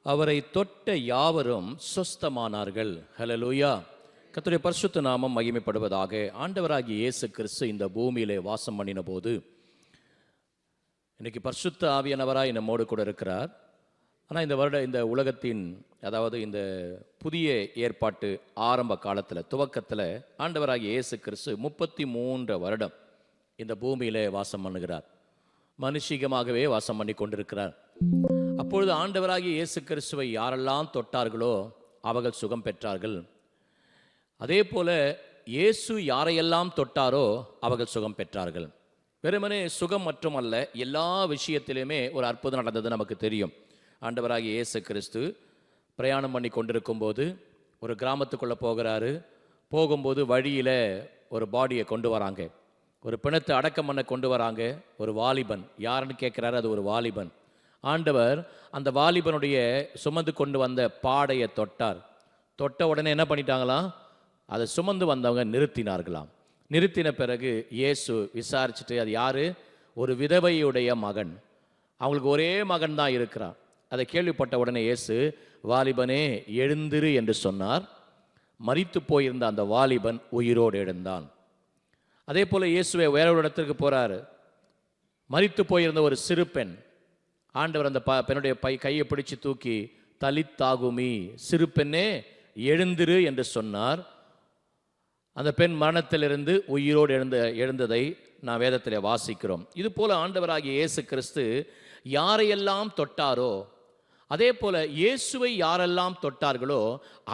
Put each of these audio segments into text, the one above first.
அவரை தொட்ட யாவரும் சொஸ்தமானார்கள். ஹல்லேலூயா. கர்த்தருடைய பரிசுத்த நாமம் மகிமைப்படுவதாக. ஆண்டவராகிய இயேசு கிறிஸ்து இந்த பூமியிலே வாசம் பண்ணின போது இன்னைக்கு பரிசுத்த ஆவியானவராய் நம்மோடு கூட இருக்கிறார். ஆனால் இந்த உலகத்தின், அதாவது இந்த புதிய ஏற்பாட்டு ஆரம்ப காலத்தில், துவக்கத்தில் ஆண்டவராகிய இயேசு கிறிஸ்து 33 வருடம் இந்த பூமியிலே வாசம் பண்ணுகிறார். மனுஷிகமாகவே வாசம் பண்ணி கொண்டிருக்கிறார். அப்பொழுது ஆண்டவராகிய இயேசு கிறிஸ்துவை யாரெல்லாம் தொட்டார்களோ அவர்கள் சுகம் பெற்றார்கள். அதே போல இயேசு யாரையெல்லாம் தொட்டாரோ அவர்கள் சுகம் பெற்றார்கள். வெறுமனே சுகம் மட்டுமல்ல, எல்லா விஷயத்திலுமே ஒரு அற்புதம் நடந்தது நமக்கு தெரியும். ஆண்டவராகிய இயேசு கிறிஸ்து பிரயாணம் பண்ணி கொண்டிருக்கும் போது ஒரு கிராமத்துக்குள்ளே போகிறாரு. போகும்போது வழியில் ஒரு பாடியை கொண்டு வராங்க, ஒரு பிணத்தை அடக்கம் பண்ண கொண்டு வராங்க. ஒரு வாலிபன், யாருன்னு கேட்குறாரு, அது ஒரு வாலிபன். ஆண்டவர் அந்த வாலிபனுடைய சுமந்து கொண்டு வந்த பாடையை தொட்டார். தொட்ட உடனே என்ன பண்ணிட்டாங்களாம், அதை சுமந்து வந்தவங்க நிறுத்தினார்களாம். நிறுத்தின பிறகு இயேசு விசாரிச்சுட்டு, அது யாரு, ஒரு விதவையுடைய மகன், அவங்களுக்கு ஒரே மகன் தான் இருக்கிறான். அதை கேள்விப்பட்ட உடனே இயேசு, வாலிபனே எழுந்திரு என்று சொன்னார். மரித்து போயிருந்த அந்த வாலிபன் உயிரோடு எழுந்தான். அதே போல இயேசுவை வேற ஒரு இடத்திற்கு போறாரு. மரித்து போயிருந்த ஒரு சிறு பெண், ஆண்டவர் அந்த பெண்ணுடைய கையை பிடிச்சு தூக்கி, தலித்தாகுமி, சிறு பெண்ணே எழுந்திரு என்று சொன்னார். அந்த பெண் மரணத்திலிருந்து உயிரோடு எழுந்ததை நான் வேதத்திலே வாசிக்கிறோம். இது போல ஆண்டவராகிய இயேசு கிறிஸ்து யாரையெல்லாம் தொட்டாரோ, அதே போல இயேசுவை யாரெல்லாம் தொட்டார்களோ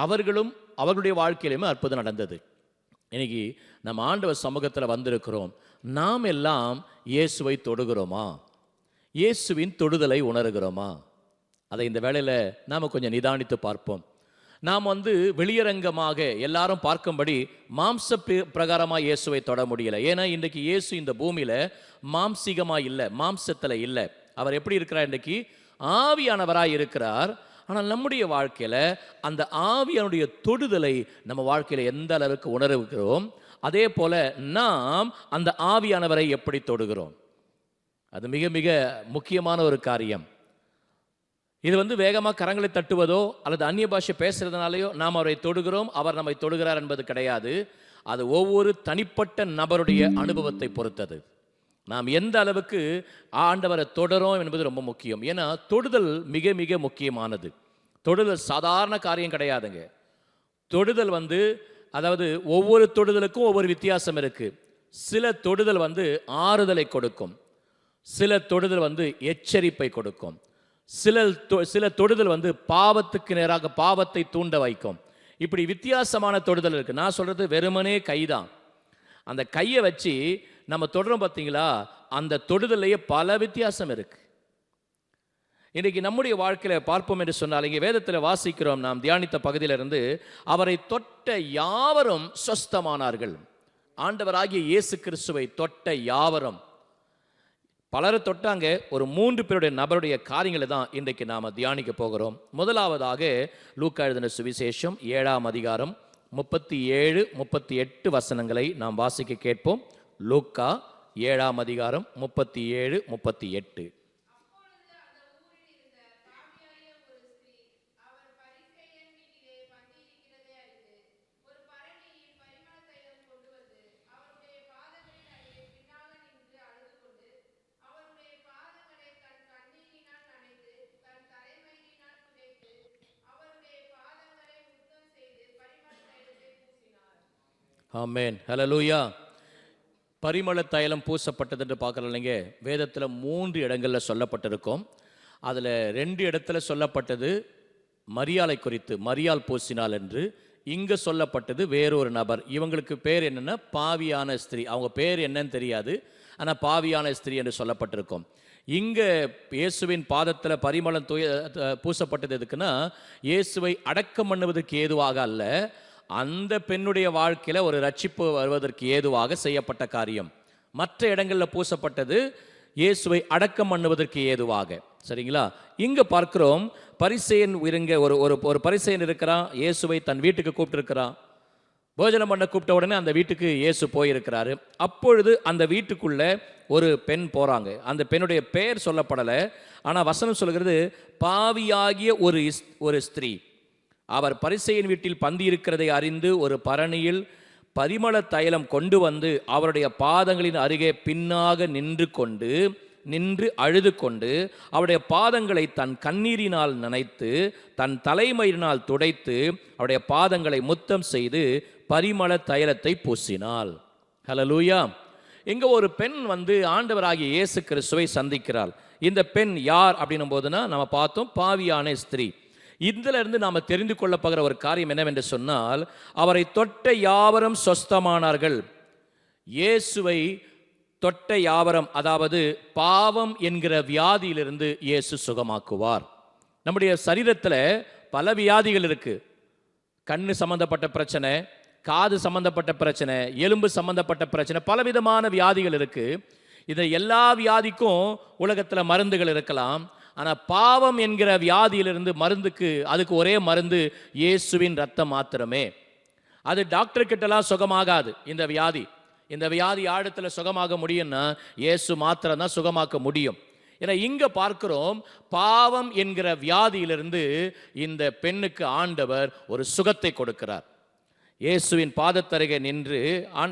அவர்களுடைய வாழ்க்கையிலுமே அற்புதம் நடந்தது. இன்னைக்கு நம்ம ஆண்டவர் சமூகத்தில் வந்திருக்கிறோம். நாம் எல்லாம் இயேசுவை தொடுகிறோமா? இயேசுவின் தொடுதலை உணர்கிறோமா? அதை இந்த வேளையில் நாம் கொஞ்சம் நிதானித்து பார்ப்போம். நாம் வெளியரங்கமாக எல்லாரும் பார்க்கும்படி மாம்ச பிரகாரமாக இயேசுவை தொட முடியல. ஏன்னா இன்றைக்கு இயேசு இந்த பூமியில் மாம்சீகமாக இல்லை, மாம்சத்தில் இல்லை. அவர் எப்படி இருக்கிறார்? இன்றைக்கு ஆவியானவராக இருக்கிறார். ஆனால் நம்முடைய வாழ்க்கையில் அந்த ஆவியானுடைய தொடுதலை நம்ம வாழ்க்கையில் எந்த அளவுக்கு உணர்கிறோம், அதே போல நாம் அந்த ஆவியானவரை எப்படி தொடுகிறோம், அது மிக மிக முக்கியமான ஒரு காரியம். இது வேகமாக கரங்களை தட்டுவதோ அல்லது அந்நிய பாஷை பேசுறதுனாலையோ நாம் அவரை தொடுகிறோம், அவர் நம்மை தொடுகிறார் என்பது கிடையாது. அது ஒவ்வொரு தனிப்பட்ட நபருடைய அனுபவத்தை பொறுத்தது. நாம் எந்த அளவுக்கு ஆண்டவரை தொடரோம் என்பது ரொம்ப முக்கியம். ஏன்னா தொடுதல் மிக மிக முக்கியமானது. தொடுதல் சாதாரண காரியம் கிடையாதுங்க. தொடுதல் அதாவது ஒவ்வொரு தொடுதலுக்கும் ஒவ்வொரு வித்தியாசம் இருக்கு. சில தொடுதல் ஆறுதலை கொடுக்கும், சில தொடுதல் எச்சரிப்பை கொடுக்கும், சில தொடுதல் பாவத்துக்கு நேராக பாவத்தை தூண்ட வைக்கும். இப்படி வித்தியாசமான தொடுதல் இருக்கு. நான் சொல்றது வெறுமனே கைதான். அந்த கையை வச்சு நம்ம தொடரும் பார்த்தீங்களா, அந்த தொடுதலையே பல வித்தியாசம் இருக்கு. இன்னைக்கு நம்முடைய வாழ்க்கையில பார்ப்போம் என்று சொன்னால், இங்கே வேதத்தில் வாசிக்கிறோம், நாம் தியானித்த பகுதியிலிருந்து, அவரை தொட்ட யாவரும் சொஸ்தமானார்கள். ஆண்டவராகிய இயேசு கிறிஸ்துவை தொட்ட யாவரும், பலரை தொட்டாங்க. ஒரு 3 பேருடைய நபருடைய காரியங்களை தான் இன்றைக்கு நாம் தியானிக்க போகிறோம். முதலாவதாக லூக்கா எழுதின சுவிசேஷம் 7ஆம் அதிகாரம் 37, 38 வசனங்களை நாம் வாசிக்க கேட்போம். லூக்கா 7ஆம் அதிகாரம் 37, 38. ஆமென், ஹல்லேலூயா. பரிமள தைலம் பூசப்பட்டது என்று பார்க்கலாம் இல்லைங்க. வேதத்தில் 3 இடங்களில் சொல்லப்பட்டிருக்கும். அதில் 2 இடத்துல சொல்லப்பட்டது மரியாளை குறித்து, மரியாள் பூசினாள் என்று. இங்கே சொல்லப்பட்டது வேறொரு நபர். இவங்களுக்கு பேர் என்னென்னா பாவியான ஸ்திரீ. அவங்க பேர் என்னன்னு தெரியாது, ஆனால் பாவியான ஸ்திரீ என்று சொல்லப்பட்டிருக்கும். இங்கே இயேசுவின் பாதத்தில் பரிமளம் பூசப்பட்டது எதுக்குன்னா, இயேசுவை அடக்கம் பண்ணுவதற்கு ஏதுவாக அல்ல, அந்த பெண்ணுடைய வாழ்க்கையில் ஒரு ரட்சிப்பு வருவதற்கு ஏதுவாக செய்யப்பட்ட காரியம். மற்ற இடங்களில் பூசப்பட்டது இயேசுவை அடக்கம் பண்ணுவதற்கு ஏதுவாக. சரிங்களா? இங்கே பார்க்கிறோம், பரிசேயன் இருங்க, ஒரு பரிசேயன் இருக்கிறான், இயேசுவை தன் வீட்டுக்கு கூப்பிட்டு இருக்கிறான். போஜனம் பண்ண கூப்பிட்ட உடனே அந்த வீட்டுக்கு இயேசு போயிருக்கிறாரு. அப்பொழுது அந்த வீட்டுக்குள்ள ஒரு பெண் போறாங்க. அந்த பெண்ணுடைய பெயர் சொல்லப்படலை. ஆனால் வசனம் சொல்கிறது, பாவியாகிய ஒரு ஸ்திரீ. அவர் பரிசேயன் வீட்டில் பந்தி இருக்கிறதை அறிந்து ஒரு பரணியில் பரிமள தைலம் கொண்டு வந்து அவருடைய பாதங்களின் அருகே பின்னாக நின்று அழுது கொண்டு அவருடைய பாதங்களை தன் கண்ணீரினால் நனைத்து தன் தலைமயிரினால் துடைத்து அவருடைய பாதங்களை முத்தம் செய்து பரிமள தைலத்தை பூசினாள். ஹல்லேலூயா. எங்க ஒரு பெண் வந்து ஆண்டவராகிய இயேசு கிறிஸ்துவை சந்திக்கிறாள். இந்த பெண் யார் அப்படின்னும் போதுனா நம்ம பார்த்தோம், பாவியான ஸ்திரீ. இதில் இருந்து நாம் தெரிந்து கொள்ளப்படுகிற ஒரு காரியம் என்னவென்று சொன்னால், அவரை தொட்ட யாவரும் சொஸ்தமானார்கள். இயேசுவை தொட்ட யாவரும், அதாவது பாவம் என்கிற வியாதியிலிருந்து இயேசு சுகமாக்குவார். நம்முடைய சரீரத்தில் பல வியாதிகள் இருக்கு. கண்ணு சம்பந்தப்பட்ட பிரச்சனை, காது சம்பந்தப்பட்ட பிரச்சனை, எலும்பு சம்பந்தப்பட்ட பிரச்சனை, பலவிதமான வியாதிகள் இருக்கு. இது எல்லா வியாதிக்கும் உலகத்தில் மருந்துகள் இருக்கலாம். ஆனால் பாவம் என்கிற வியாதியிலிருந்து அதுக்கு ஒரே மருந்து இயேசுவின் ரத்தம் மாத்திரமே. அது டாக்டர் கிட்டலாம் சுகமாகாது. இந்த வியாதி ஆழத்தில் சுகமாக முடியும்னா இயேசு மாத்திரம் தான் சுகமாக்க முடியும். ஏன்னா இங்க பார்க்கிறோம், பாவம் என்கிற வியாதியிலிருந்து இந்த பெண்ணுக்கு ஆண்டவர் ஒரு சுகத்தை கொடுக்கிறார். இயேசுவின் பாதத்தருகே நின்று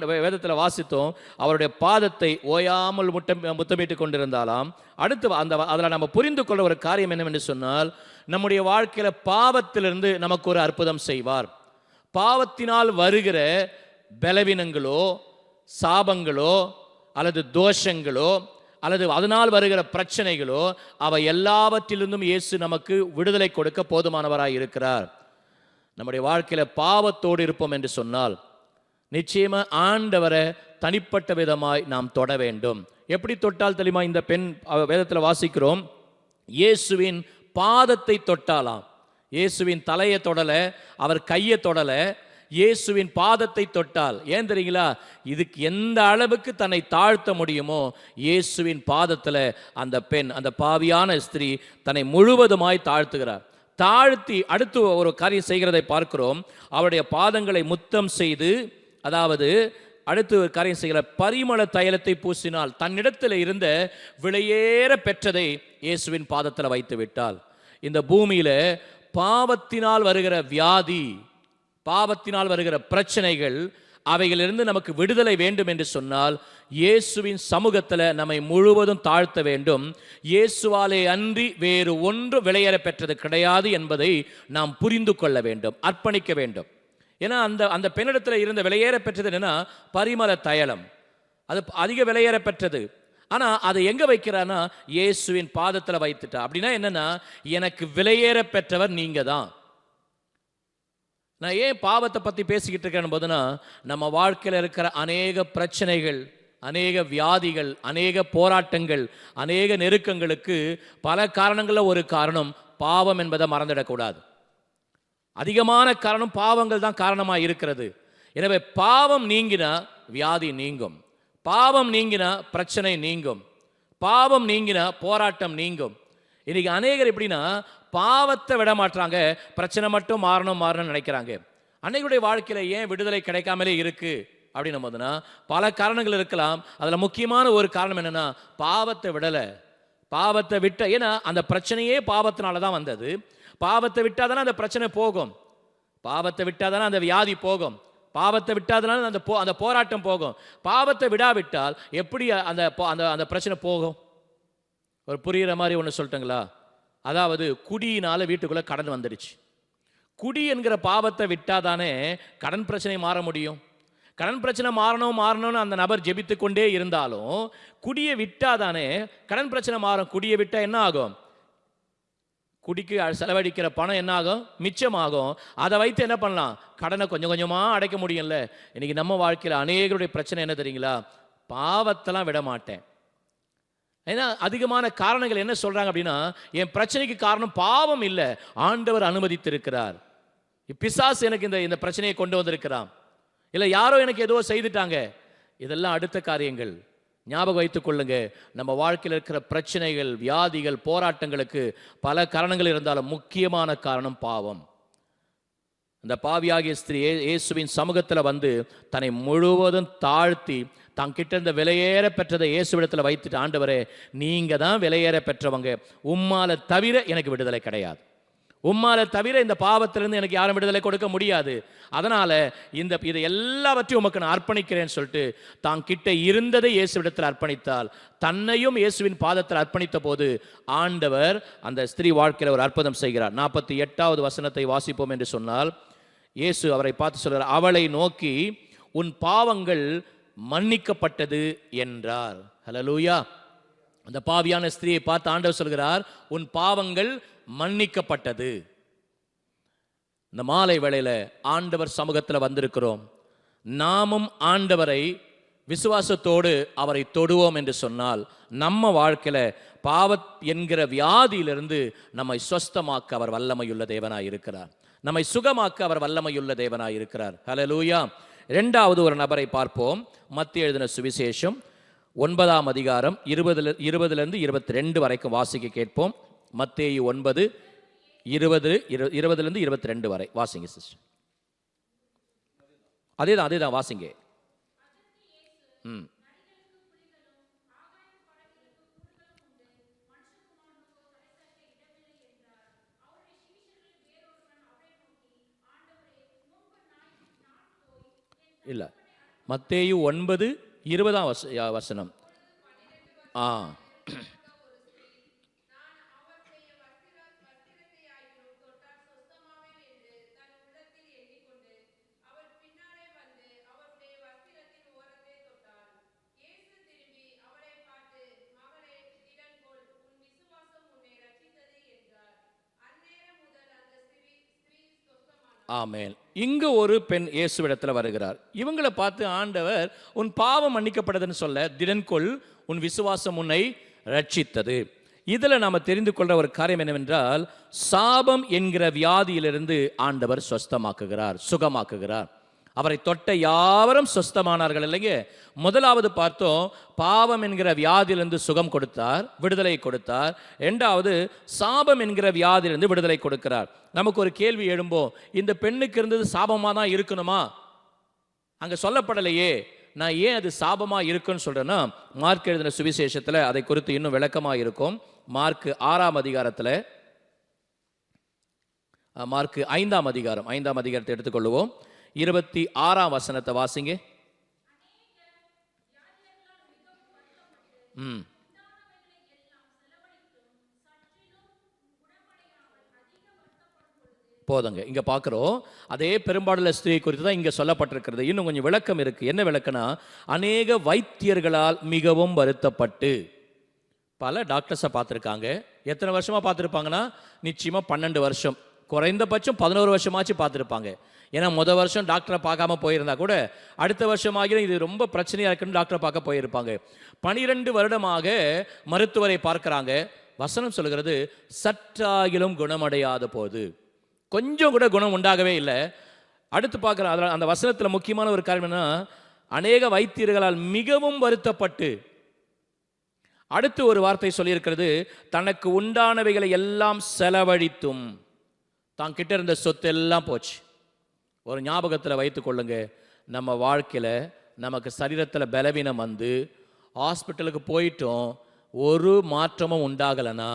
வேதத்தில் வாசித்தோம், அவருடைய பாதத்தை ஓயாமல் முத்தமிட்டு கொண்டிருந்தாலாம். அடுத்து அதில் நம்ம புரிந்து கொள்ள ஒரு காரியம் என்னவென்று சொன்னால், நம்முடைய வாழ்க்கையில் பாவத்திலிருந்து நமக்கு ஒரு அற்புதம் செய்வார். பாவத்தினால் வருகிற பலவீனங்களோ சாபங்களோ அல்லது தோஷங்களோ அல்லது அதனால் வருகிற பிரச்சனைகளோ அவை எல்லாவற்றிலிருந்தும் இயேசு நமக்கு விடுதலை கொடுக்க போதுமானவராய் இருக்கிறார். நம்முடைய வாழ்க்கையில் பாவத்தோடு இருப்போம் என்று சொன்னால் நிச்சயமா ஆண்டவரை தனிப்பட்ட விதமாய் நாம் தொட வேண்டும். எப்படி தொட்டால் தெரியுமா? இந்த பெண் வேதத்தில் வாசிக்கிறோம், இயேசுவின் பாதத்தை தொட்டாலாம். இயேசுவின் தலையை தொடல, அவர் கையை தொடல, இயேசுவின் பாதத்தை தொட்டால். ஏன் தெரியுங்களா? இதுக்கு எந்த அளவுக்கு தன்னை தாழ்த்த முடியுமோ இயேசுவின் பாதத்தில் அந்த பெண், அந்த பாவியான ஸ்திரீ தன்னை முழுவதுமாய் தாழ்த்துகிறார். தாழ்த்தி அடுத்து ஒரு காரியம் செய்கிறதை பார்க்கிறோம். அவருடைய பாதங்களை முத்தம் செய்து, அதாவது அடுத்து ஒரு காரியம் செய்கிற, பரிமள தைலத்தை பூசினால். தன்னிடத்தில் இருந்த விலையேற பெற்றதை இயேசுவின் பாதத்தில் வைத்து விட்டால். இந்த பூமியில பாவத்தினால் வருகிற வியாதி, பாவத்தினால் வருகிற பிரச்சனைகள், அவைகளிலிருந்து நமக்கு விடுதலை வேண்டும் என்று சொன்னால் இயேசுவின் சமூகத்தில் நம்மை முழுவதும் தாழ்த்த வேண்டும். இயேசுவாலே அன்றி வேறு ஒன்று விலையேற பெற்றது கிடையாது என்பதை நாம் புரிந்து கொள்ள வேண்டும், அர்ப்பணிக்க வேண்டும். ஏன்னா அந்த பெண்ணிடத்தில் இருந்த விலையேற பெற்றது என்னன்னா பரிமள தைலம். அது அதிக விலையேற பெற்றது. ஆனால் அதை எங்கே வைக்கிறான்னா இயேசுவின் பாதத்தில் வைத்துட்டா. அப்படின்னா என்னன்னா, எனக்கு விலையேற பெற்றவர் நீங்க தான். நான் ஏன் பாவத்தை பற்றி பேசிக்கிட்டு இருக்கேன் போதுன்னா, நம்ம வாழ்க்கையில் இருக்கிற அநேக பிரச்சனைகள், அநேக வியாதிகள், அநேக போராட்டங்கள், அநேக நெருக்கங்களுக்கு பல காரணங்களில் ஒரு காரணம் பாவம் என்பதை மறந்துடக்கூடாது. அதிகமான காரணம் பாவங்கள் தான் காரணமாக இருக்கிறது. எனவே பாவம் நீங்கினா வியாதி நீங்கும், பாவம் நீங்கினா பிரச்சனை நீங்கும், பாவம் நீங்கினா போராட்டம் நீங்கும். இன்னைக்கு அநேகர் எப்படின்னா பாவத்தை விட மாட்டாங்க, பிரச்சனை மட்டும் மாறணும்னு நினைக்கிறாங்க. அன்னைக்குடைய வாழ்க்கையில ஏன் விடுதலை கிடைக்காமலே இருக்கு அப்படின்னும் போதுனா பல காரணங்கள் இருக்கலாம். அதில் முக்கியமான ஒரு காரணம் என்னன்னா, பாவத்தை விடலை. பாவத்தை விட்ட, ஏன்னா அந்த பிரச்சனையே பாவத்தினால தான் வந்தது. பாவத்தை விட்டாதானே அந்த பிரச்சனை போகும், பாவத்தை விட்டாதானே அந்த வியாதி போகும், பாவத்தை விட்டாதனால அந்த போராட்டம் போகும். பாவத்தை விடாவிட்டால் எப்படி அந்த பிரச்சனை போகும்? ஒரு புரிகிற மாதிரி ஒன்று சொல்லட்டுங்களா? அதாவது குடியினால வீட்டுக்குள்ள கடன் வந்துடுச்சு. குடி என்கிற பாவத்தை விட்டாதானே கடன் பிரச்சனை மாற முடியும். கடன் பிரச்சனை மாறணும்னு அந்த நபர் ஜெபித்து கொண்டே இருந்தாலும் குடியை விட்டாதானே கடன் பிரச்சனை மாறும். குடியை விட்டா என்ன ஆகும்? குடிக்கு செலவழிக்கிற பணம் என்ன ஆகும்? மிச்சமாகும். அதை வைத்து என்ன பண்ணலாம்? கடனை கொஞ்சம் கொஞ்சமாக அடைக்க முடியும்ல. இன்னைக்கு நம்ம வாழ்க்கையில் அநேகருடைய பிரச்சனை என்ன தெரியுங்களா? பாவத்தெல்லாம் விட மாட்டேன். ஏன்னா அதிகமான காரணங்கள் என்ன சொல்றாங்க அப்படின்னா, என் பிரச்சனைக்கு காரணம் பாவம் இல்லை, ஆண்டவர் அனுமதித்திருக்கிறார். பிசாசு எனக்கு இந்த பிரச்சனையை கொண்டு வந்திருக்கிறான், இல்லை யாரோ எனக்கு ஏதோ செய்துட்டாங்க. இதெல்லாம் அடுத்த காரியங்கள். ஞாபகம் வைத்துக் கொள்ளுங்க, நம்ம வாழ்க்கையில் இருக்கிற பிரச்சனைகள், வியாதிகள், போராட்டங்களுக்கு பல காரணங்கள் இருந்தாலும் முக்கியமான காரணம் பாவம். அந்த பாவியாகிய ஸ்திரீ இயேசுவின் சமூகத்தில் வந்து தன்னை முழுவதும் தாழ்த்தி தான் கிட்ட இருந்த விலையேற பெற்றதை இயேசுவிடத்தில் வைத்துட்டு, ஆண்டவரே நீங்க தான் விலையேற பெற்றவங்க, உம்மால தவிர எனக்கு விடுதலை கிடையாது, உம்மால தவிர இந்த பாவத்திலிருந்து எனக்கு யாரும் விடுதலை கொடுக்க முடியாது, அதனால இதை எல்லாவற்றையும் உமக்கு நான் அர்ப்பணிக்கிறேன்னு சொல்லிட்டு தான் கிட்ட இருந்ததை இயேசுவிடத்தில் அர்ப்பணித்தால், தன்னையும் இயேசுவின் பாதத்தில் அர்ப்பணித்த போது ஆண்டவர் அந்த ஸ்திரீ வாழ்க்கையில் ஒரு அற்புதம் செய்கிறார். 48வது வசனத்தை வாசிப்போம் என்று சொன்னால், இயேசு அவரை பார்த்து சொல்கிறார், அவளை நோக்கி உன் பாவங்கள் மன்னிக்கப்பட்டது என்றார். ஹல்லேலூயா. அந்த பாவியான ஸ்திரீயை பார்த்து ஆண்டவர் சொல்கிறார், உன் பாவங்கள் மன்னிக்கப்பட்டது. இந்த மாலை வேளையில ஆண்டவர் சமூகத்தில் வந்திருக்கிறோம். நாமும் ஆண்டவரை விசுவாசத்தோடு அவரை தொடுவோம் என்று சொன்னால், நம்ம வாழ்க்கையில பாவ என்கிற வியாதியிலிருந்து நம்மை சுஸ்தமாக்க அவர் வல்லமையுள்ள தேவனாய் இருக்கிறார், நம்மை சுகமாக்க அவர் வல்லமையுள்ள தேவனாய் இருக்கிறார். ஹல்லேலூயா. இரண்டாவது ஒரு நபரை பார்ப்போம். மத்தேயு எழுதின சுவிசேஷம் 9ஆம் அதிகாரம் 20லிருந்து 22 வரைக்கும் வாசிக்க கேட்போம். மத்தேயு 9 20லிருந்து 22 வரை வாசிங்க சிஸ்டர். அதேதான் வாசிங்க. இல்ல, மத்தேயு 9:20 வசனம். ஆமென். இங்கு ஒரு பெண் இயேசுவிடத்தில் வருகிறார். இவங்களை பார்த்து ஆண்டவர் உன் பாவம் மன்னிக்கப்பட்டதுன்னு சொல்ல, திடன்கொள் உன் விசுவாசம் உன்னை ரட்சித்தது. இதில் நாம் தெரிந்து கொள்ற ஒரு காரியம் என்னவென்றால், சாபம் என்கிற வியாதியிலிருந்து ஆண்டவர் சொஸ்தமாக்குகிறார், சுகமாக்குகிறார். அவரை தொட்ட யாவரும் சொஸ்தமானார்கள் இல்லைங்க. முதலாவது பார்த்தோம், பாவம் என்கிற வியாதியிலிருந்து சுகம் கொடுத்தார், விடுதலை கொடுத்தார். இரண்டாவது, சாபம் என்கிற வியாதியிலிருந்து விடுதலை கொடுக்கிறார். நமக்கு ஒரு கேள்வி எழும்போம், இந்த பெண்ணுக்கு இருந்தது சாபமாக தான் இருக்கணுமா? அங்கே சொல்லப்படலையே, நான் ஏன் அது சாபமாக இருக்குன்னு சொல்கிறேன்னா, மார்க் எழுதின சுவிசேஷத்தில் அதை குறித்து இன்னும் விளக்கமாக இருக்கும். மார்க் 6ஆம் அதிகாரத்தில், மார்க் 5ஆம் அதிகாரத்தை எடுத்துக்கொள்வோம். 26ஆம் வசனத்தை வாசிங்க. போதுங்க. இங்க பார்க்கிறோம், அதே பெரும்பாடுள்ள ஸ்திரீ குறித்து தான் இங்க சொல்லப்பட்டிருக்கிறது. இன்னும் கொஞ்சம் விளக்கம் இருக்கு. என்ன விளக்கம்னா, அநேக வைத்தியர்களால் மிகவும் வருத்தப்பட்டு, பல டாக்டர்ஸை பார்த்துருக்காங்க. எத்தனை வருஷமா பார்த்துருப்பாங்கன்னா, நிச்சயமா 12 வருஷம், குறைந்தபட்சம் 11 வருஷமாச்சு பார்த்துருப்பாங்க. ஏன்னா முதல் வருஷம் டாக்டரை பார்க்காம போயிருந்தா கூட அடுத்த வருஷமாக இது ரொம்ப பிரச்சனையாக இருக்குன்னு டாக்டரை பார்க்க போயிருப்பாங்க. 12 வருடமாக மருத்துவரை பார்க்குறாங்க. வசனம் சொல்கிறது, சற்றாகிலும் குணமடையாத போது, கொஞ்சம் கூட குணம் உண்டாகவே இல்லை. அடுத்து பார்க்குற அந்த வசனத்தில் முக்கியமான ஒரு காரணம் என்ன, அநேக வைத்தியர்களால் மிகவும் வருத்தப்பட்டு, அடுத்து ஒரு வார்த்தை சொல்லியிருக்கிறது, தனக்கு உண்டானவைகளை எல்லாம் செலவழித்தும், தான் கிட்ட இருந்த சொத்து எல்லாம் போச்சு. ஒரு ஞாபகத்தில் வைத்து கொள்ளுங்க, நம்ம வாழ்க்கையில் நமக்கு சரீரத்தில் பலவீனம் வந்து ஹாஸ்பிட்டலுக்கு போயிட்டோம், ஒரு மாற்றமும் உண்டாகலைன்னா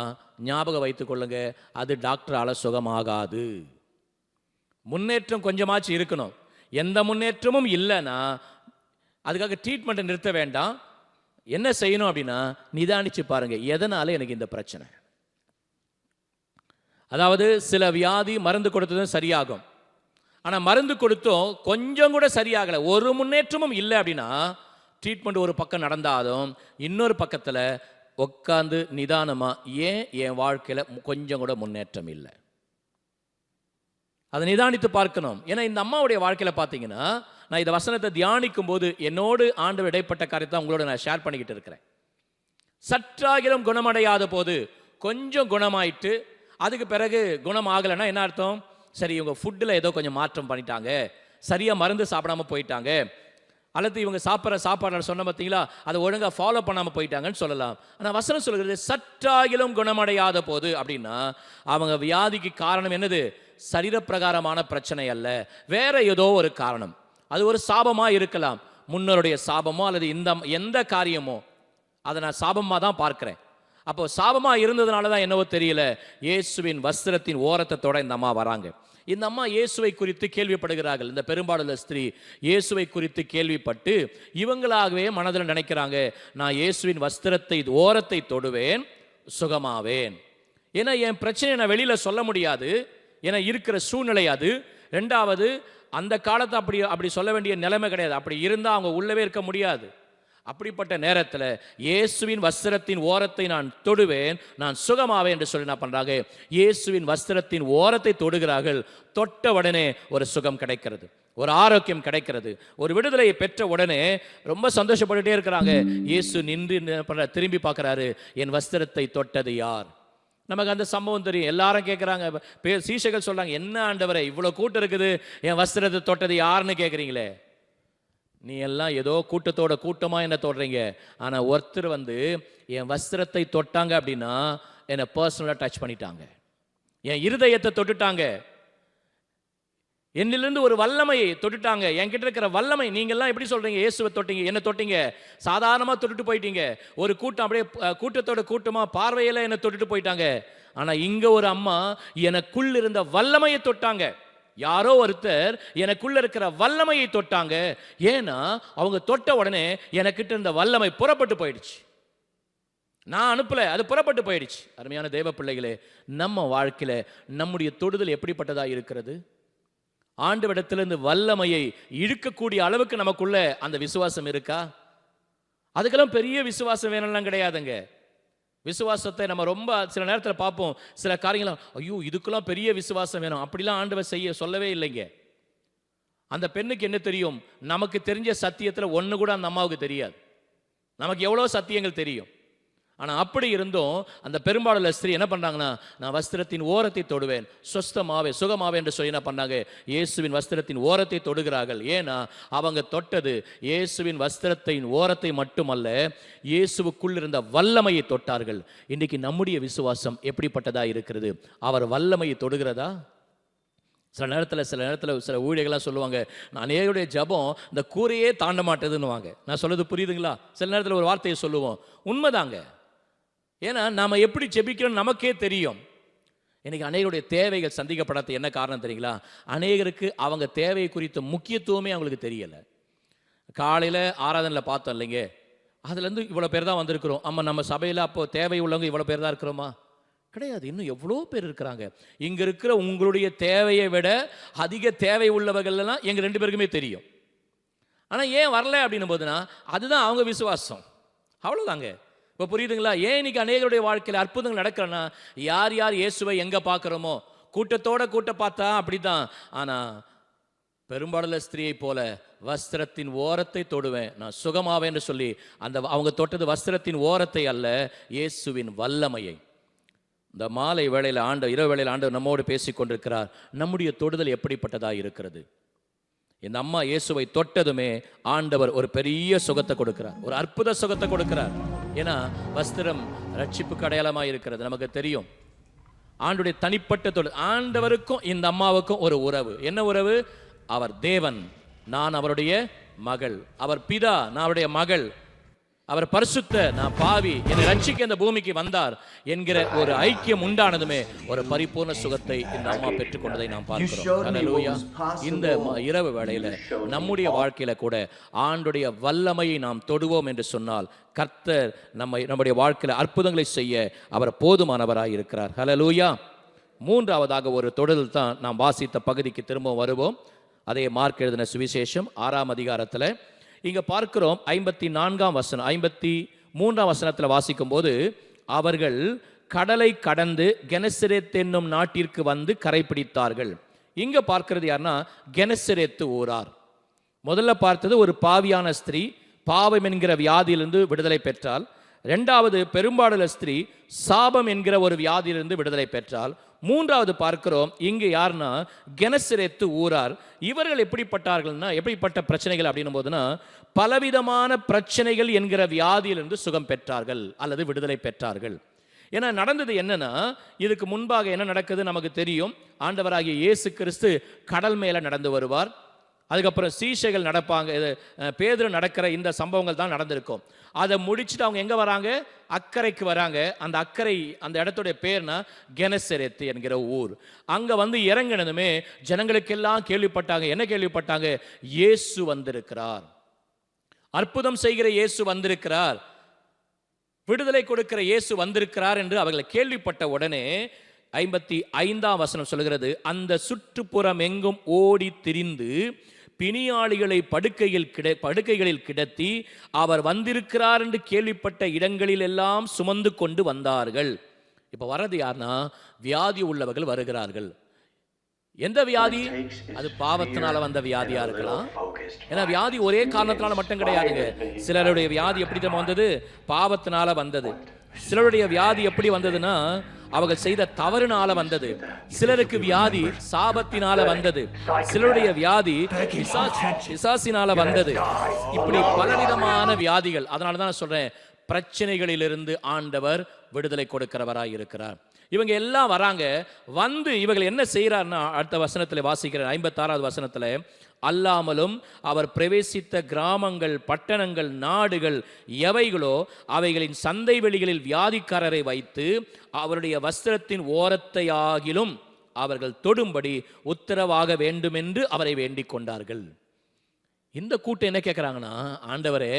ஞாபகம் வைத்து கொள்ளுங்க, அது டாக்டரால் சுகமாகாது. முன்னேற்றம் கொஞ்சமாச்சு இருக்கணும். எந்த முன்னேற்றமும் இல்லைன்னா அதுக்காக ட்ரீட்மெண்ட்டை நிறுத்த வேண்டாம். என்ன செய்யணும் அப்படின்னா, நிதானிச்சு பாருங்க, எதனால எனக்கு இந்த பிரச்சனை. அதாவது சில வியாதி மருந்து கொடுத்ததும் சரியாகும், ஆனால் மருந்து கொடுத்தும் கொஞ்சம் கூட சரியாகலை, ஒரு முன்னேற்றமும் இல்லை அப்படின்னா, ட்ரீட்மெண்ட் ஒரு பக்கம் நடந்தாலும் இன்னொரு பக்கத்தில் உட்காந்து நிதானமாக, ஏன் என் வாழ்க்கையில் கொஞ்சம் கூட முன்னேற்றம் இல்லை, அதை நிதானித்து பார்க்கணும். ஏன்னா இந்த அம்மாவுடைய வாழ்க்கையில் பார்த்தீங்கன்னா, நான் இந்த வசனத்தை தியானிக்கும் போது என்னோடு ஆண்டவர் இடைப்பட்ட காரியத்தை உங்களோட நான் ஷேர் பண்ணிக்கிட்டு இருக்கிறேன். சற்றாகிலும் குணமடையாத போது, கொஞ்சம் குணமாயிட்டு அதுக்கு பிறகு குணம் ஆகலைன்னா என்ன அர்த்தம்? சரி, இவங்க ஃபுட்டில் ஏதோ கொஞ்சம் மாற்றம் பண்ணிட்டாங்க, சரியாக மருந்து சாப்பிடாம போயிட்டாங்க, அல்லது இவங்க சாப்பிட்ற சாப்பாடு சொன்ன பார்த்தீங்களா, அதை ஒழுங்காக ஃபாலோ பண்ணாமல் போயிட்டாங்கன்னு சொல்லலாம். ஆனால் வசனம் சொல்கிறது சற்றாகிலும் குணமடையாத போது அப்படின்னா அவங்க வியாதிக்கு காரணம் என்னது? சரீரப்பிரகாரமான பிரச்சனை அல்ல, வேற ஏதோ ஒரு காரணம். அது ஒரு சாபமாக இருக்கலாம், முன்னோருடைய சாபமோ அல்லது எந்த காரியமோ, அதை நான் சாபமாக தான் பார்க்கிறேன். அப்போ சாபமாக இருந்ததுனால தான் என்னவோ தெரியல, இயேசுவின் வஸ்திரத்தின் ஓரத்தை தொட இந்த அம்மா வராங்க. இந்த அம்மா இயேசுவை குறித்து கேள்விப்படுகிறார்கள். இந்த பெரும்பாலுள்ள ஸ்திரீ இயேசுவை குறித்து கேள்விப்பட்டு இவங்களாகவே மனதில் நினைக்கிறாங்க, நான் இயேசுவின் வஸ்திரத்தை ஓரத்தை தொடுவேன், சுகமாவேன். ஏன்னா என் பிரச்சனையை நான் வெளியில் சொல்ல முடியாது, ஏன்னா இருக்கிற சூழ்நிலை அது. ரெண்டாவது, அந்த காலத்தை அப்படி சொல்ல வேண்டிய நிலைமை கிடையாது. அப்படி இருந்தால் அவங்க உள்ளவே இருக்க முடியாது. அப்படிப்பட்ட நேரத்தில் இயேசுவின் வஸ்திரத்தின் ஓரத்தை நான் தொடுவேன், நான் சுகமாவேன் என்று சொல்லி என்ன பண்ணுறாங்க, இயேசுவின் வஸ்திரத்தின் ஓரத்தை தொடுகிறார்கள். தொட்ட உடனே ஒரு சுகம் கிடைக்கிறது, ஒரு ஆரோக்கியம் கிடைக்கிறது, ஒரு விடுதலையை பெற்ற உடனே ரொம்ப சந்தோஷப்பட்டுட்டே இருக்கிறாங்க. இயேசு நின்று திரும்பி பார்க்குறாரு, என் வஸ்திரத்தை தொட்டது யார்? நமக்கு அந்த சம்பவம் தெரியும். எல்லாரும் கேட்குறாங்க, சீஷர்கள் சொல்கிறாங்க, என்ன ஆண்டவரே இவ்வளோ கூட்டம் இருக்குது, என் வஸ்திரத்தை தொட்டது யாருன்னு கேட்குறீங்களே? நீ எல்லாம் ஏதோ கூட்டத்தோட கூட்டமாக என்ன தொடுறீங்க, ஆனால் ஒருத்தர் என் வஸ்திரத்தை தொட்டாங்க அப்படின்னா என்னை பர்சனலாக டச் பண்ணிட்டாங்க, என் இருதயத்தை தொட்டுட்டாங்க, என்னிலிருந்து ஒரு வல்லமையை தொட்டுட்டாங்க, என்கிட்ட இருக்கிற வல்லமை. நீங்கள்லாம் எப்படி சொல்றீங்க, இயேசுவை தொட்டீங்க, என்ன தொட்டீங்க, சாதாரணமாக தொட்டுட்டு போயிட்டீங்க. ஒரு கூட்டம் அப்படியே கூட்டத்தோட கூட்டமாக பார்வையில் என்னை தொட்டுட்டு போயிட்டாங்க. ஆனால் இங்கே ஒரு அம்மா எனக்குள் இருந்த வல்லமையை தொட்டாங்க. யாரோ ஒருத்தர் எனக்குள்ள இருக்கிற வல்லமையை தொட்டாங்க. ஏன்னா அவங்க தொட்ட உடனே எனக்கிட்ட இருந்த வல்லமை புறப்பட்டு போயிடுச்சு. நான் அனுப்பல, அது புறப்பட்டு போயிடுச்சு. அருமையான தேவ பிள்ளைகளே, நம்ம வாழ்க்கையில நம்முடைய தொடுதல் எப்படிப்பட்டதா இருக்கிறது? ஆண்டவரிடத்திலிருந்து வல்லமையை இழுக்கக்கூடிய அளவுக்கு நமக்குள்ள அந்த விசுவாசம் இருக்கா? அதுக்கெல்லாம் பெரிய விசுவாசம் வேணும்லாம் கிடையாதுங்க. விசுவாசத்தை நம்ம ரொம்ப சில நேரத்தில் பார்ப்போம், சில காரியங்களும் ஐயோ இதுக்கெல்லாம் பெரிய விசுவாசம் வேணும், அப்படிலாம் ஆண்டவர் சொல்லவே இல்லைங்க. அந்த பெண்ணுக்கு என்ன தெரியும்? நமக்கு தெரிஞ்ச சத்தியத்தில் ஒன்று கூட அந்த அம்மாவுக்கு தெரியாது. நமக்கு எவ்வளோ சத்தியங்கள் தெரியும். ஆனால் அப்படி இருந்தும் அந்த பெரும்பாலுள்ள ஸ்திரீ என்ன பண்ணாங்கன்னா, நான் வஸ்திரத்தின் ஓரத்தை தொடுவேன், சுஸ்தமாவே சுகமாவே என்று சொல்லி என்ன பண்ணாங்க, இயேசுவின் வஸ்திரத்தின் ஓரத்தை தொடுகிறார்கள். ஏன்னா அவங்க தொட்டது இயேசுவின் வஸ்திரத்தின் ஓரத்தை மட்டுமல்ல, இயேசுவுக்குள் இருந்த வல்லமையை தொட்டார்கள். இன்னைக்கு நம்முடைய விசுவாசம் எப்படிப்பட்டதா இருக்கிறது? அவர் வல்லமையை தொடுகிறதா? சில நேரத்தில் சில ஊழியர்களாக சொல்லுவாங்க, நான் அநேகருடைய ஜபம் இந்த கூரையே தாண்ட மாட்டேதுன்னுவாங்க. நான் சொல்றது புரியுதுங்களா? சில நேரத்தில் ஒரு வார்த்தையை சொல்லுவோம், உண்மைதாங்க. ஏன்னா நாம் எப்படி ஜெபிக்கிறோம் நமக்கே தெரியும். இன்னைக்கு அநேகருடைய தேவைகள் சந்திக்கப்படாத என்ன காரணம் தெரியுங்களா? அநேகருக்கு அவங்க தேவை குறித்த முக்கியத்துவமே அவங்களுக்கு தெரியலை. காலையில் ஆராதனையில் பார்த்தோம் இல்லைங்க, அதுலேருந்து இவ்வளோ பேர் தான் வந்திருக்கிறோம். நம்ம சபையில் அப்போ தேவை உள்ளவங்க இவ்வளோ பேர் தான் இருக்கிறோமா? கிடையாது. இன்னும் எவ்வளோ பேர் இருக்கிறாங்க. இங்கே இருக்கிற உங்களுடைய தேவையை விட அதிக தேவை உள்ளவர்கள்லாம் எங்கள் 2 பேருக்குமே தெரியும். ஆனால் ஏன் வரல அப்படின்னும் போதுனா அதுதான் அவங்க விசுவாசம், அவ்வளோதாங்க. இப்போ புரியுதுங்களா? ஏன் இன்னைக்கு அநேகருடைய வாழ்க்கையில் அற்புதங்கள் நடக்கிறன்னா, யார் யார் இயேசுவை எங்கே பார்க்குறோமோ, கூட்ட பார்த்தா அப்படி தான். ஆனால் பெரும்பாலுள்ள ஸ்திரீயை போல வஸ்திரத்தின் ஓரத்தை தொடுவேன், நான் சுகமாவேன் என்று சொல்லி அவங்க தொட்டது வஸ்திரத்தின் ஓரத்தை அல்ல, இயேசுவின் வல்லமையை. இந்த மாலை வேளையில் இரவு வேளையில் ஆண்டவர் நம்மோடு பேசிக் கொண்டிருக்கிறார். நம்முடைய தொடுதல் எப்படிப்பட்டதாக இருக்கிறது? இந்த அம்மா இயேசுவை தொட்டதுமே ஆண்டவர் ஒரு பெரிய சுகத்தை கொடுக்கிறார், ஒரு அற்புத சுகத்தை கொடுக்கிறார். ஏன்னா வஸ்திரம் ரட்சிப்புக்கு அடையாளமாக இருக்கிறது, நமக்கு தெரியும். ஆண்டுடைய தனிப்பட்ட தொடுதல். ஆண்டவருக்கும் இந்த அம்மாவுக்கும் ஒரு உறவு. என்ன உறவு? அவர் தேவன், நான் அவருடைய மகள். அவர் பிதா, நான் அவருடைய மகள். அவர் பரிசுத்த, நான் பாவி, என்னை ரட்சிக்க இந்த பூமிக்கு வந்தார் என்கிற ஒரு ஐக்கியம் உண்டானதுமே ஒரு பரிபூர்ண சுகத்தை இந்த அம்மா பெற்றுக்கொண்டதை நாம் பார்க்கிறோம். ஹல்லேலூயா. இந்த இரவு வேளையில நம்முடைய வாழ்க்கையில கூட ஆண்டுடைய வல்லமையை நாம் தொடுவோம் என்று சொன்னால் கர்த்தர் நம்முடைய வாழ்க்கையில அற்புதங்களை செய்ய அவர் போதுமானவராய் இருக்கிறார். ஹல்லேலூயா. மூன்றாவதாக ஒரு தொடுதல் தான் நாம் வாசித்த பகுதிக்கு திரும்ப வருவோம். அதே மார்க் எழுதின சுவிசேஷம் 6ஆம் அதிகாரத்தில் இங்க பார்க்கிறோம். 54ஆம் வசனம் 53ஆம் வசனத்தில் வாசிக்கும் போது, அவர்கள் கடலை கடந்து கெனசரேத் என்னும் நாட்டிற்கு வந்து கரை பிடித்தார்கள். இங்க பார்க்கிறது யாருன்னா, கெனசரேத்து ஊரார். முதல்ல பார்த்தது ஒரு பாவியான ஸ்திரீ பாவம் என்கிற வியாதியிலிருந்து விடுதலை பெற்றால். இரண்டாவது, பெரும்பாடுள்ள ஸ்திரீ சாபம் என்கிற ஒரு வியாதியிலிருந்து விடுதலை பெற்றால். மூன்றாவது பார்க்கிறோம், இங்கு யாருன்னா கெனசரேத்து ஊரார். இவர்கள் எப்படிப்பட்டார்கள்னா, எப்படிப்பட்ட பிரச்சனைகள் அப்படின்னும் போதுனா, பலவிதமான பிரச்சனைகள் என்கிற வியாதியிலிருந்து சுகம் பெற்றார்கள் அல்லது விடுதலை பெற்றார்கள். ஏன்னா நடந்தது என்னன்னா, இதுக்கு முன்பாக என்ன நடக்குது நமக்கு தெரியும். ஆண்டவராகிய இயேசு கிறிஸ்து கடல் மேல நடந்து வருவார். அதுக்கப்புறம் சீஷைகள் நடப்பாங்க. பேதுரு நடக்கிற இந்த சம்பவங்கள் தான் நடந்திருக்கும். அதை முடிச்சுட்டு அவங்க எங்க வராங்க? அக்கறைக்கு வராங்க. அந்த அக்கறை, அந்த இடத்துடைய பேர்னா கெனசரேத்து என்கிற ஊர். அங்க வந்து இறங்கினதுமே ஜனங்களுக்கெல்லாம் கேள்விப்பட்டாங்க. என்ன கேள்விப்பட்டாங்க? இயேசு வந்திருக்கிறார், அற்புதம் செய்கிற இயேசு வந்திருக்கிறார், விடுதலை கொடுக்கிற இயேசு வந்திருக்கிறார் என்று அவர்களை கேள்விப்பட்ட உடனே 55ஆம் வசனம் சொல்கிறது, அந்த சுற்றுப்புறம் எங்கும் ஓடி திரிந்து பிணியாளிகளை படுக்கைகளில் கிடத்தி அவர் வந்திருக்கிறார் என்று கேள்விப்பட்ட இடங்களில் எல்லாம் சுமந்து கொண்டு வந்தார்கள். இப்ப வர்றது யாருன்னா, வியாதி உள்ளவர்கள் வருகிறார்கள். எந்த வியாதி? அது பாவத்தினால வந்த வியாதியா இருக்கலாம். ஏன்னா வியாதி ஒரே காரணத்தினால மட்டும் கிடையாதுங்க. சிலருடைய வியாதி எப்படி வந்தது? பாவத்தினால வந்தது. சிலருடைய வியாதி எப்படி வந்ததுன்னா, அவர்கள் செய்த தவறுனால வந்தது. சிலருக்கு வியாதி சாபத்தினால வந்தது. சிலருடைய வியாதி பிசாசினால வந்தது. இப்படி பலவிதமான வியாதிகள். அதனால தான் நான் சொல்றேன், பிரச்சனைகளிலிருந்து ஆண்டவர் விடுதலை கொடுக்கிறவராய் இருக்கிறார். இவங்க எல்லாம் வராங்க. வந்து இவர்கள் என்ன செய்யறாருன்னா, அடுத்த வசனத்தில் வாசிக்கிற 56வது வசனத்தில், அல்லாமலும் அவர் பிரவேசித்த கிராமங்கள், பட்டணங்கள், நாடுகள் எவைகளோ அவைகளின் சந்தை வெளிகளில் வியாதிக்காரரை வைத்து அவருடைய வஸ்திரத்தின் ஓரத்தையாகிலும் அவர்கள் தொடும்படி உத்தரவாக வேண்டும் என்று அவரை வேண்டிக் கொண்டார்கள். இந்த கூட்டம் என்ன கேட்கிறாங்கன்னா, ஆண்டவரே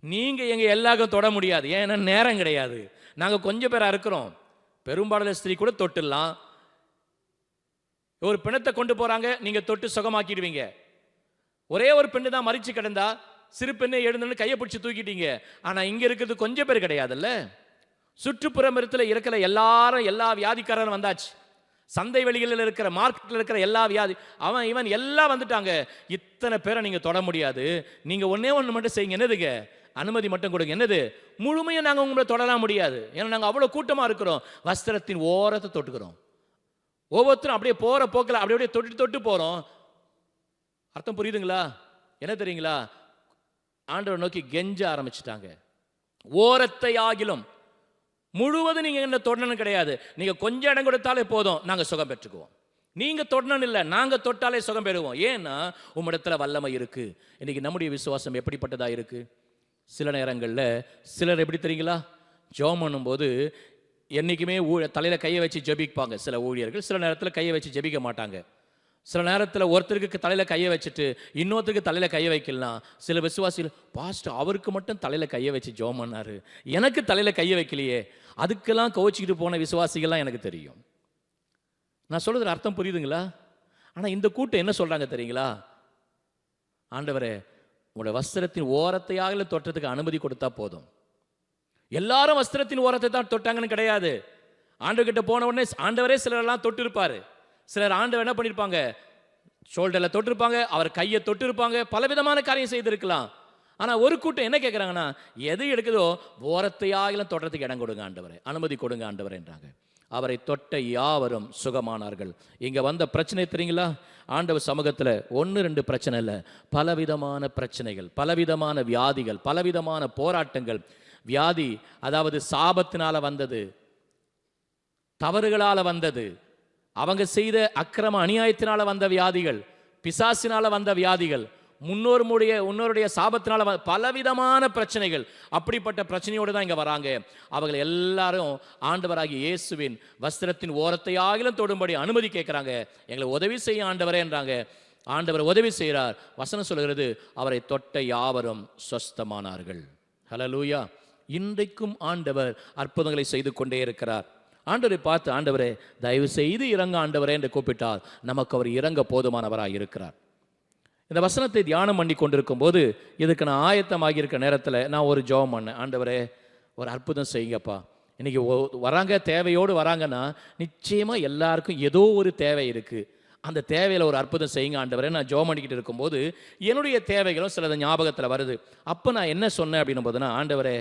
நீங்க எங்க எல்லாருக்கும் தொட முடியாது, ஏன்னா நேரம் கிடையாது, நாங்க கொஞ்சம் பேரா இருக்கிறோம். பெரும்பாலான ஸ்திரீ கூட தொட்டுடலாம். ஒரு பிணத்தை கொண்டு போறாங்க, நீங்க தொட்டு சுகமாக்கிடுவீங்க. ஒரே ஒரு பெண்ணு தான் மரிச்சு கிடந்தா, சிறு பெண்ணை எழுந்து கையை பிடிச்சி தூக்கிட்டீங்க. ஆனா இங்க இருக்கிறது கொஞ்சம் பேர் கிடையாதுல்ல. சுற்றுப்புறம் இருக்கிற எல்லாரும், எல்லா வியாதிக்காரரும் வந்தாச்சு. சந்தை வெளிகளில் இருக்கிற, மார்க்கெட்டில் இருக்கிற எல்லா வியாதி, அவன் இவன் எல்லாம் வந்துட்டாங்க. இத்தனை பேரை நீங்க தொட முடியாது. நீங்க ஒன்னே ஒன்று மட்டும் செய்யுங்க. என்னதுங்க? அனுமதி மட்டும் கொடுங்க. என்னது? முழுமையாக நாங்கள் உங்களை தொடர முடியாது, ஏன்னா நாங்கள் அவ்வளோ கூட்டமாக இருக்கிறோம். வஸ்திரத்தின் ஓரத்தை தொட்டுக்கிறோம். ஒவ்வொருத்தரும் அப்படியே போகிற போக்கில் அப்படியே தொட்டு போகிறோம். அர்த்தம் புரியுதுங்களா? என்ன தெரியுங்களா? ஆண்டவர் நோக்கி கெஞ்ச ஆரம்பிச்சுட்டாங்க. ஓரத்தை ஆகிலும் முழுவதும் நீங்கள் என்ன தொடரணும் கிடையாது. நீங்கள் கொஞ்சம் இடம் கொடுத்தாலே போதும், நாங்கள் சுகம் பெற்றுக்குவோம். நீங்க தொடரணும் இல்லை, நாங்க தொட்டாலே சுகம் பெறுவோம். ஏன்னா உம்மிடத்துல வல்லமை இருக்கு. இன்னைக்கு நம்முடைய விசுவாசம் எப்படிப்பட்டதா இருக்கு? சில நேரங்களில் சிலர் எப்படி தெரியுங்களா, ஜெபம் பண்ணும்போது என்றைக்குமே தலையில் கையை வச்சு ஜெபிப்பாங்க சில ஊழியர்கள். சில நேரத்தில் கையை வச்சு ஜெபிக்க மாட்டாங்க. சில நேரத்தில் ஒருத்தருக்கு தலையில் கையை வச்சுட்டு இன்னொருத்தருக்கு தலையில் கையை வைக்கலாம். சில விசுவாசிகள், பாஸ்டர் அவருக்கு மட்டும் தலையில் கையை வச்சு ஜெபம் பண்ணாரு, எனக்கு தலையில் கையை வைக்கலையே, அதுக்கெல்லாம் கோச்சிக்கிட்டு போன விசுவாசிகள்லாம் எனக்கு தெரியும். நான் சொல்றது அர்த்தம் புரியுதுங்களா? ஆனால் இந்த கூட்டம் என்ன சொல்றாங்க தெரியுங்களா? ஆண்டவரே உங்களோட வஸ்திரத்தின் ஓரத்தையாக தொட்டத்துக்கு அனுமதி கொடுத்தா போதும். எல்லாரும் வஸ்திரத்தின் ஓரத்தை தான் தொட்டாங்கன்னு கிடையாது. ஆண்டவர்கிட்ட போன உடனே ஆண்டவரே சிலரெல்லாம் தொட்டு இருப்பாரு. சிலர் ஆண்டவர் என்ன பண்ணியிருப்பாங்க, ஷோல்டரில் தொட்டிருப்பாங்க, அவர் கையை தொட்டு இருப்பாங்க, பலவிதமான காரியம் செய்திருக்கலாம். ஆனால் ஒரு கூட்டம் என்ன கேட்குறாங்கன்னா, எது எடுக்குதோ ஓரத்தையாகலாம் தொடுறதுக்கு இடம் கொடுங்க ஆண்டவரே, அனுமதி கொடுங்க ஆண்டவரே என்றாங்க. அவரை தொட்ட யாவரும் சுகமானார்கள். இங்கே வந்த பிரச்சனை தெரியுங்களா? ஆண்டவர் சமூகத்தில் 1-2 பிரச்சனை இல்லை, பலவிதமான பிரச்சனைகள், பலவிதமான வியாதிகள், பலவிதமான போராட்டங்கள். வியாதி அதாவது சாபத்தினால வந்தது, தவறுகளால் வந்தது, அவங்க செய்த அக்கிரம அநியாயத்தினால வந்த வியாதிகள், பிசாசினால வந்த வியாதிகள், முன்னோருடைய சாபத்தினால பலவிதமான பிரச்சனைகள். அப்படிப்பட்ட பிரச்சனையோடு தான் இங்க வராங்க. அவர்கள் எல்லாரும் ஆண்டவராகிய இயேசுவின் வஸ்திரத்தின் ஓரத்தையாகிலும் தொடும்படி அனுமதி கேட்கிறாங்க. எங்களை உதவி செய்ய ஆண்டவரே என்றாங்க. ஆண்டவர் உதவி செய்கிறார். வசனம் சொல்கிறது, அவரை தொட்ட யாவரும் சொஸ்தமானார்கள். ஹல்லேலூயா. இன்றைக்கும் ஆண்டவர் அற்புதங்களை செய்து கொண்டே இருக்கிறார். ஆண்டவரை பார்த்து, ஆண்டவரே தயவு செய்து இறங்க ஆண்டவரே என்று கூப்பிட்டால் நமக்கு அவர் இறங்க போதுமானவராக இருக்கிறார். இந்த வசனத்தை தியானம் பண்ணி கொண்டிருக்கும் போது, இதுக்கு நான் ஆயத்தமாகி இருக்கிற நேரத்தில் நான் ஒரு ஜெபம் பண்ணேன். ஆண்டவரே ஒரு அற்புதம் செய்யுங்கப்பா. இன்னைக்கு வராங்க, தேவையோடு வராங்கன்னா நிச்சயமாக எல்லாருக்கும் ஏதோ ஒரு தேவை இருக்குது. அந்த தேவையில் ஒரு அற்புதம் செய்யுங்க ஆண்டவரே. நான் ஜெபம் பண்ணிக்கிட்டு இருக்கும்போது என்னுடைய தேவைகளும் சிலது ஞாபகத்தில் வருது. அப்போ நான் என்ன சொன்னேன் அப்படின்னும் போதுனா, ஆண்டவரே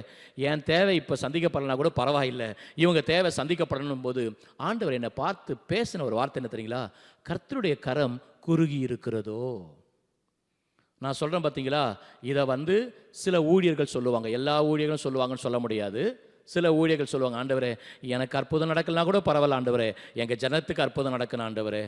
என் தேவை இப்போ சந்திக்கப்படலனா கூட பரவாயில்லை, இவங்க தேவை சந்திக்கப்படணும் போது ஆண்டவர் என்னை பார்த்து பேசின ஒரு வார்த்தை என்ன தெரியுங்களா? கர்த்தருடைய கரம் குறுகி இருக்கிறதோ. நான் சொல்கிறேன் பார்த்தீங்களா, இதை சில ஊழியர்கள் சொல்லுவாங்க, எல்லா ஊழியர்களும் சொல்லுவாங்கன்னு சொல்ல முடியாது. சில ஊழியர்கள் சொல்லுவாங்க, ஆண்டவரே எனக்கு அற்புதம் நடக்கலனா கூட பரவாயில்ல ஆண்டவரே, எங்கள் ஜனத்துக்கு அற்புதம் நடக்கணும் ஆண்டவரே.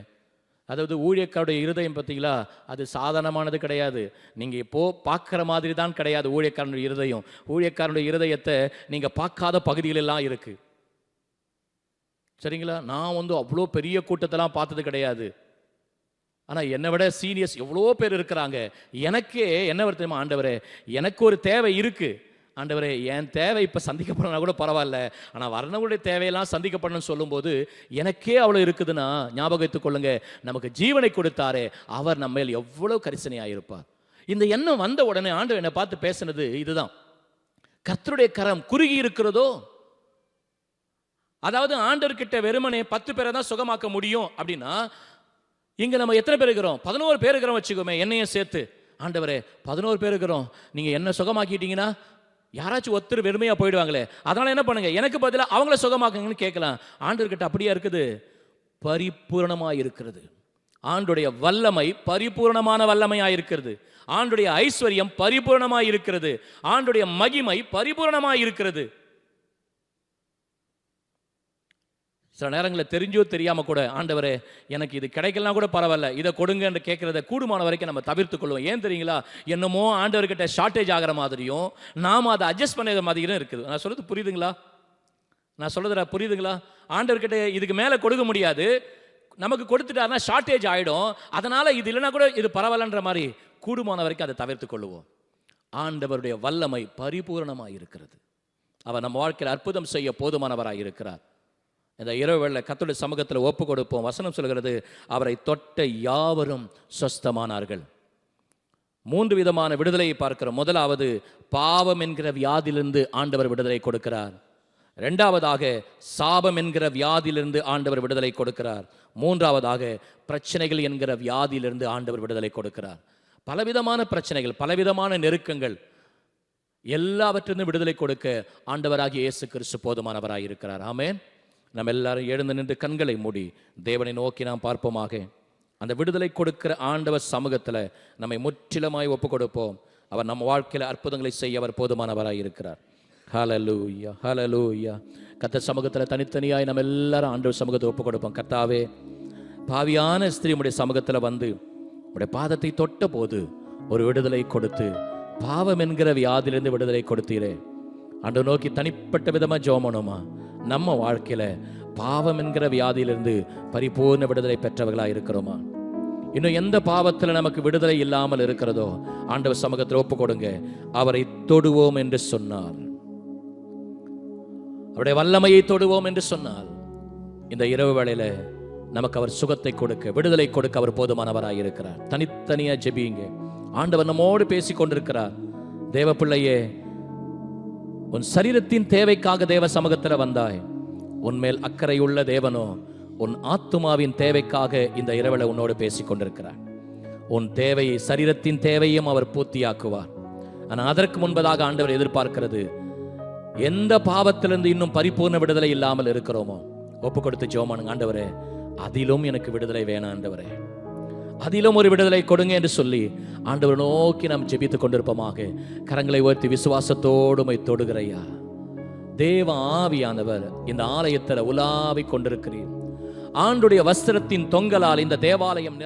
அதாவது ஊழியக்காருடைய இருதயம் பார்த்தீங்களா, அது சாதாரணமானது கிடையாது. நீங்கள் இப்போது பார்க்குற மாதிரி தான் கிடையாது ஊழியக்காரனுடைய இருதயம். ஊழியக்காரனுடைய இருதயத்தை நீங்கள் பார்க்காத பகுதிகளெல்லாம் இருக்குது. சரிங்களா? நான் அவ்வளோ பெரிய கூட்டத்தெல்லாம் பார்த்தது கிடையாது. ஆனால் என்னை விட சீனியர்ஸ் எவ்வளோ பேர் இருக்கிறாங்க. எனக்கே என்ன வருத்தமா, ஆண்டவரே எனக்கு ஒரு தேவை இருக்குது ஆண்டவரே, என் தேவை இப்போ சந்திக்கப்படனா கூட பரவாயில்ல, ஆனால் வர்ணவுடைய தேவையெல்லாம் சந்திக்கப்படணும்னு சொல்லும்போது எனக்கே அவ்வளோ இருக்குதுன்னா ஞாபகத்துக் கொள்ளுங்க, நமக்கு ஜீவனை கொடுத்தாரே அவர் நம்ம மேல் எவ்வளோ கரிசனையாக இருப்பார். இந்த எண்ணம் வந்த உடனே ஆண்டவர் என்னை பார்த்து பேசினது இதுதான், கர்த்தருடைய கரம் குறுகி இருக்கிறதோ. அதாவது ஆண்டவர்கிட்ட வெறுமனே 10 பேரை தான் சுகமாக்க முடியும் அப்படின்னா, இங்கே நம்ம எத்தனை பேர் இருக்கிறோம்? 11 பேர் இருக்கிறோம் வச்சுக்கோமே, என்னையும் சேர்த்து. ஆண்டவரே 11 பேர் இருக்கிறோம், நீங்கள் என்ன சுகமாக்கிட்டீங்கன்னா யாராச்சும் ஒருத்தர் வெறுமையாக போயிடுவாங்களே, அதனால் என்ன பண்ணுங்க, எனக்கு பதிலாக அவங்கள சுகமாக்குங்கன்னு கேட்கலாம். ஆண்டவர்கிட்ட அப்படியே இருக்குது, பரிபூர்ணமாக இருக்கிறது. ஆண்டுடைய வல்லமை பரிபூர்ணமான வல்லமையாக இருக்கிறது. ஆண்டுடைய ஐஸ்வர்யம் பரிபூர்ணமாக இருக்கிறது. ஆண்டுடைய மகிமை பரிபூர்ணமாக இருக்கிறது. சில நேரங்களில் தெரிஞ்சோ தெரியாமல் கூட, ஆண்டவரே எனக்கு இது கிடைக்கலாம் கூட பரவாயில்ல, இதை கொடுங்க என்று கேட்குறத கூடுமான வரைக்கும் நம்ம தவிர்த்து கொள்வோம். ஏன் தெரியுங்களா? என்னமோ ஆண்டவர்கிட்ட ஷார்ட்டேஜ் ஆகிற மாதிரியும் நாம் அதை அட்ஜஸ்ட் பண்ணுற மாதிரியும் இருக்குது. நான் சொல்கிறது புரியுதுங்களா? நான் சொல்கிறத புரியுதுங்களா? ஆண்டவர்கிட்ட இதுக்கு மேலே கொடுக்க முடியாது, நமக்கு கொடுத்துட்டாருன்னா ஷார்ட்டேஜ் ஆகிடும், அதனால் இது இல்லைனா கூட இது பரவாயில்லன்ற மாதிரி கூடுமான வரைக்கும் அதை தவிர்த்து கொள்வோம். ஆண்டவருடைய வல்லமை பரிபூர்ணமாக இருக்கிறது. அவர் நம்ம வாழ்க்கையில் அற்புதம் செய்ய போதுமானவராக இருக்கிறார். இந்த இரவு வேளை கர்த்தருடைய சமூகத்தில் ஒப்பு கொடுப்போம். வசனம் சொல்கிறது, அவரை தொட்ட யாவரும் சொஸ்தமானார்கள். 3 விதமான விடுதலையை பார்க்கிறோம். முதலாவது, பாவம் என்கிற வியாதியிலிருந்து ஆண்டவர் விடுதலை கொடுக்கிறார். 2வதாக, சாபம் என்கிற வியாதியிலிருந்து ஆண்டவர் விடுதலை கொடுக்கிறார். 3வதாக, பிரச்சனைகள் என்கிற வியாதியிலிருந்து ஆண்டவர் விடுதலை கொடுக்கிறார். பலவிதமான பிரச்சனைகள், பலவிதமான நெருக்கங்கள், எல்லாவற்றிலிருந்து விடுதலை கொடுக்க ஆண்டவராகிய இயேசு கிறிஸ்து போதுமானவராக இருக்கிறார். ஆமென். நம்ம எல்லாரும் எழுந்து நின்று கண்களை மூடி தேவனை நோக்கி நாம் பார்ப்போமாக. அந்த விடுதலை கொடுக்கிற ஆண்டவர் சமூகத்தில் நம்மை முற்றிலுமாய் ஒப்பு கொடுப்போம். அவர் நம்ம வாழ்க்கையில் அற்புதங்களை செய்ய அவர் போதுமானவராக இருக்கிறார். ஹல்லேலூயா, ஹல்லேலூயா. கர்த்தர் சமூகத்தில் தனித்தனியாய் நம்ம எல்லாரும் ஆண்டவர் சமூகத்தை ஒப்பு கொடுப்போம். கர்த்தாவே, பாவியான ஸ்திரீ உடைய சமூகத்தில் உடைய பாதத்தை தொட்ட போது ஒரு விடுதலை கொடுத்து, பாவம் என்கிற வியாதியிலிருந்து விடுதலை கொடுத்தீரே. ஆண்டவர் நோக்கி தனிப்பட்ட விதமாக ஜெபமணுமா, நம்ம வாழ்க்கையில பாவம் என்கிற வியாதியிலிருந்து பரிபூர்ண விடுதலை பெற்றவர்களாக இருக்கிறோமா? இன்னும் எந்த பாவத்தில் நமக்கு விடுதலை இல்லாமல் இருக்கிறதோ ஆண்டவர் சமூகத்தில் ஒப்பு கொடுங்க. அவரை தொடுவோம் என்று சொன்னார், அவருடைய வல்லமையை தொடுவோம் என்று சொன்னால், இந்த இரவு வேளையில நமக்கு அவர் சுகத்தை கொடுக்க, விடுதலை கொடுக்க அவர் போதுமானவராக இருக்கிறார். தனித்தனியா ஜெபியுங்க. ஆண்டவர் நம்மோடு பேசி கொண்டிருக்கிறார். தேவ பிள்ளையே, உன் சரீரத்தின் தேவைக்காக தேவ சமூகத்தில் வந்தாய். உன்மேல் அக்கறையுள்ள தேவனோ உன் ஆத்துமாவின் தேவைக்காக இந்த இரவில் உன்னோடு பேசி கொண்டிருக்கிறார். உன் தேவையை, சரீரத்தின் தேவையும் அவர் பூர்த்தியாக்குவார். ஆனால் அதற்கு முன்பதாக ஆண்டவர் எதிர்பார்க்கிறது, எந்த பாவத்திலிருந்து இன்னும் பரிபூர்ண விடுதலை இல்லாமல் இருக்கிறோமோ ஒப்பு கொடுத்து ஜெபம் பண்ணுங்க. ஆண்டவரே, அதிலும் எனக்கு விடுதலை வேணாம் ஆண்டவரே, அதிலும் ஒரு விடுதலை கொடுங்க என்று சொல்லி ஆண்டவர் நோக்கி நாம் ஜெபித்துக் கொண்டிருப்போமாக. கரங்களை உயர்த்தி விசுவாசத்தோடு உம்மை தொடுகிறையா. தேவ ஆவியானவர் இந்த ஆலயத்தில் உலாவிக் கொண்டிருக்கிறீர். ஆண்டுடைய வஸ்திரத்தின் தொங்கலால் இந்த தேவாலயம்